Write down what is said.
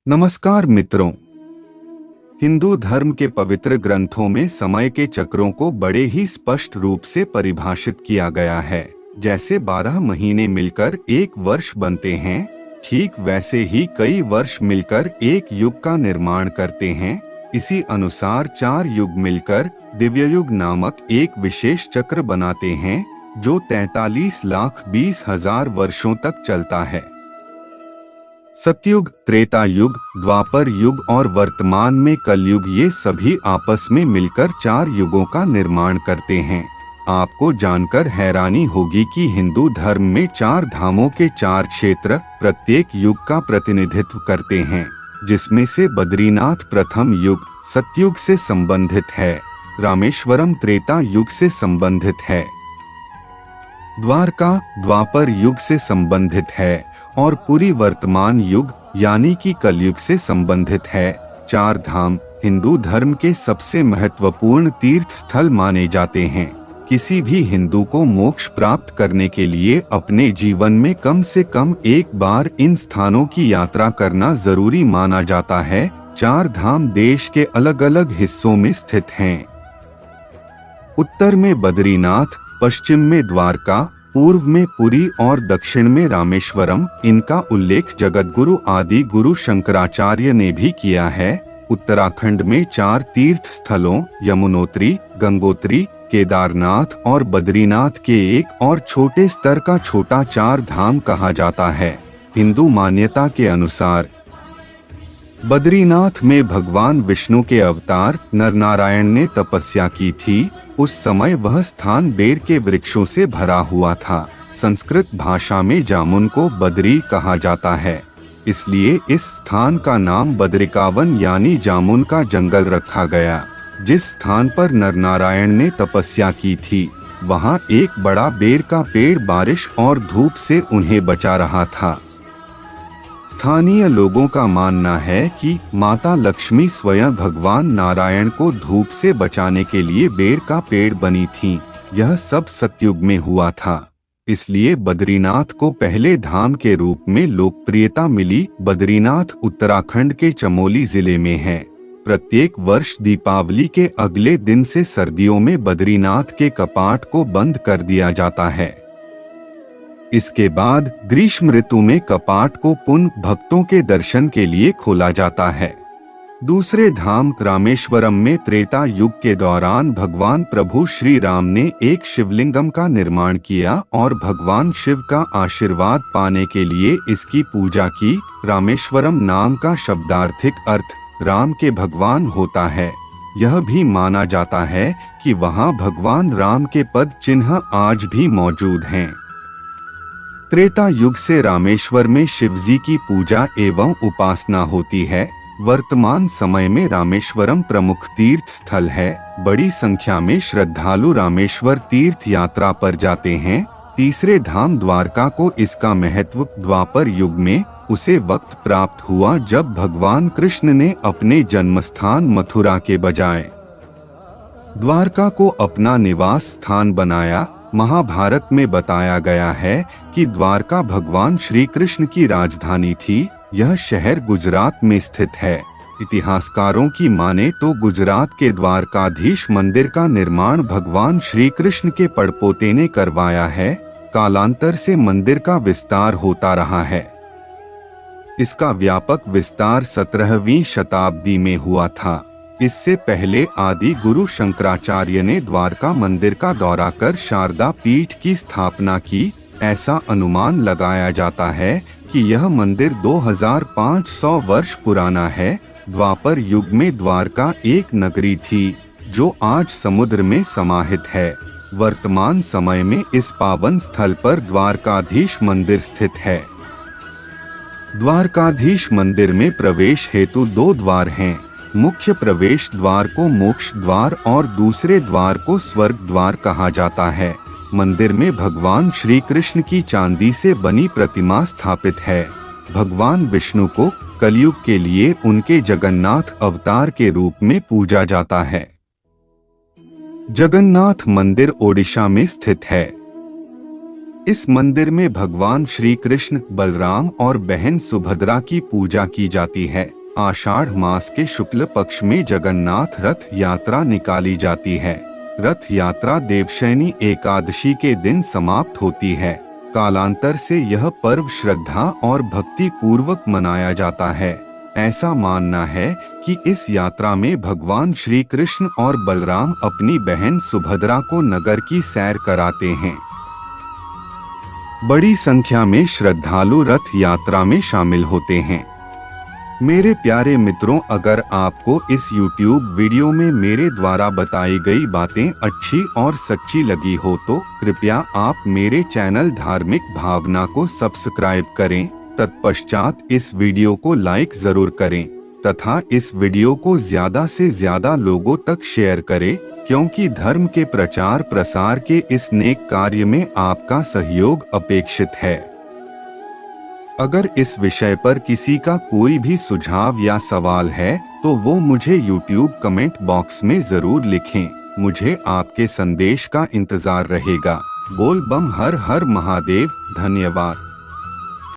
नमस्कार मित्रों, हिंदू धर्म के पवित्र ग्रंथों में समय के चक्रों को बड़े ही स्पष्ट रूप से परिभाषित किया गया है। जैसे 12 महीने मिलकर एक वर्ष बनते हैं, ठीक वैसे ही कई वर्ष मिलकर एक युग का निर्माण करते हैं। इसी अनुसार 4 युग मिलकर दिव्ययुग नामक एक विशेष चक्र बनाते हैं, जो 43,20,000 वर्षों तक चलता है। सतयुग, त्रेता युग, द्वापर युग और वर्तमान में कलयुग, ये सभी आपस में मिलकर 4 युगों का निर्माण करते हैं। आपको जानकर हैरानी होगी कि हिंदू धर्म में 4 धामों के 4 क्षेत्र प्रत्येक युग का प्रतिनिधित्व करते हैं, जिसमें से बद्रीनाथ प्रथम युग सतयुग से संबंधित है, रामेश्वरम त्रेता युग से संबंधित है, द्वारका द्वापर युग से संबंधित है और पुरी वर्तमान युग यानी कि कलयुग से संबंधित है। 4 धाम हिंदू धर्म के सबसे महत्वपूर्ण तीर्थ स्थल माने जाते हैं। किसी भी हिंदू को मोक्ष प्राप्त करने के लिए अपने जीवन में कम से कम एक बार इन स्थानों की यात्रा करना जरूरी माना जाता है। 4 धाम देश के अलग अलग हिस्सों में स्थित हैं। उत्तर में बद्रीनाथ, पश्चिम में द्वारका, पूर्व में पुरी और दक्षिण में रामेश्वरम। इनका उल्लेख जगतगुरु आदि गुरु शंकराचार्य ने भी किया है। उत्तराखंड में 4 तीर्थ स्थलों यमुनोत्री, गंगोत्री, केदारनाथ और बद्रीनाथ के एक और छोटे स्तर का छोटा 4 धाम कहा जाता है। हिंदू मान्यता के अनुसार बद्रीनाथ में भगवान विष्णु के अवतार नरनारायण ने तपस्या की थी। उस समय वह स्थान बेर के वृक्षों से भरा हुआ था। संस्कृत भाषा में जामुन को बद्री कहा जाता है, इसलिए इस स्थान का नाम बद्रिकावन यानी जामुन का जंगल रखा गया। जिस स्थान पर नरनारायण ने तपस्या की थी, वहां एक बड़ा बेर का पेड़ बारिश और धूप से उन्हें बचा रहा था। स्थानीय लोगों का मानना है कि माता लक्ष्मी स्वयं भगवान नारायण को धूप से बचाने के लिए बेर का पेड़ बनी थीं। यह सब सतयुग में हुआ था, इसलिए बद्रीनाथ को पहले धाम के रूप में लोकप्रियता मिली। बद्रीनाथ उत्तराखंड के चमोली जिले में है। प्रत्येक वर्ष दीपावली के अगले दिन से सर्दियों में बद्रीनाथ के कपाट को बंद कर दिया जाता है। इसके बाद ग्रीष्म ऋतु में कपाट को पुनः भक्तों के दर्शन के लिए खोला जाता है। दूसरे धाम रामेश्वरम में त्रेता युग के दौरान भगवान प्रभु श्री राम ने एक शिवलिंगम का निर्माण किया और भगवान शिव का आशीर्वाद पाने के लिए इसकी पूजा की। रामेश्वरम नाम का शब्दार्थिक अर्थ राम के भगवान होता है। यह भी माना जाता है कि वहां भगवान राम के पद चिन्ह आज भी मौजूद हैं। त्रेता युग से रामेश्वर में शिवजी की पूजा एवं उपासना होती है। वर्तमान समय में रामेश्वरम प्रमुख तीर्थ स्थल है। बड़ी संख्या में श्रद्धालु रामेश्वर तीर्थ यात्रा पर जाते हैं। तीसरे धाम द्वारका को इसका महत्व द्वापर युग में उसे वक्त प्राप्त हुआ जब भगवान कृष्ण ने अपने जन्मस्थान मथुरा के बजाय द्वारका को अपना निवास स्थान बनाया। महाभारत में बताया गया है कि द्वारका भगवान श्री कृष्ण की राजधानी थी। यह शहर गुजरात में स्थित है। इतिहासकारों की माने तो गुजरात के द्वारकाधीश मंदिर का निर्माण भगवान श्री कृष्ण के पड़पोते ने करवाया है। कालांतर से मंदिर का विस्तार होता रहा है। इसका व्यापक विस्तार 17वीं शताब्दी में हुआ था। इससे पहले आदि गुरु शंकराचार्य ने द्वारका मंदिर का दौरा कर शारदा पीठ की स्थापना की। ऐसा अनुमान लगाया जाता है कि यह मंदिर 2500 वर्ष पुराना है। द्वापर युग में द्वारका एक नगरी थी जो आज समुद्र में समाहित है। वर्तमान समय में इस पावन स्थल पर द्वारकाधीश मंदिर स्थित है। द्वारकाधीश मंदिर में प्रवेश हेतु 2 द्वार हैं। मुख्य प्रवेश द्वार को मोक्ष द्वार और दूसरे द्वार को स्वर्ग द्वार कहा जाता है। मंदिर में भगवान श्री कृष्ण की चांदी से बनी प्रतिमा स्थापित है। भगवान विष्णु को कलयुग के लिए उनके जगन्नाथ अवतार के रूप में पूजा जाता है। जगन्नाथ मंदिर ओडिशा में स्थित है। इस मंदिर में भगवान श्री कृष्ण, बलराम और बहन सुभद्रा की पूजा की जाती है। आषाढ़ मास के शुक्ल पक्ष में जगन्नाथ रथ यात्रा निकाली जाती है। रथ यात्रा देवशयनी एकादशी के दिन समाप्त होती है। कालांतर से यह पर्व श्रद्धा और भक्ति पूर्वक मनाया जाता है। ऐसा मानना है कि इस यात्रा में भगवान श्री कृष्ण और बलराम अपनी बहन सुभद्रा को नगर की सैर कराते हैं। बड़ी संख्या में श्रद्धालु रथ यात्रा में शामिल होते हैं। मेरे प्यारे मित्रों, अगर आपको इस YouTube वीडियो में मेरे द्वारा बताई गई बातें अच्छी और सच्ची लगी हो तो कृपया आप मेरे चैनल धार्मिक भावना को सब्सक्राइब करें। तत्पश्चात इस वीडियो को लाइक जरूर करें तथा इस वीडियो को ज्यादा से ज्यादा लोगों तक शेयर करें, क्योंकि धर्म के प्रचार प्रसार के इस नेक कार्य में आपका सहयोग अपेक्षित है। अगर इस विषय पर किसी का कोई भी सुझाव या सवाल है तो वो मुझे YouTube कमेंट बॉक्स में जरूर लिखें। मुझे आपके संदेश का इंतजार रहेगा। बोल बम हर हर महादेव। धन्यवाद।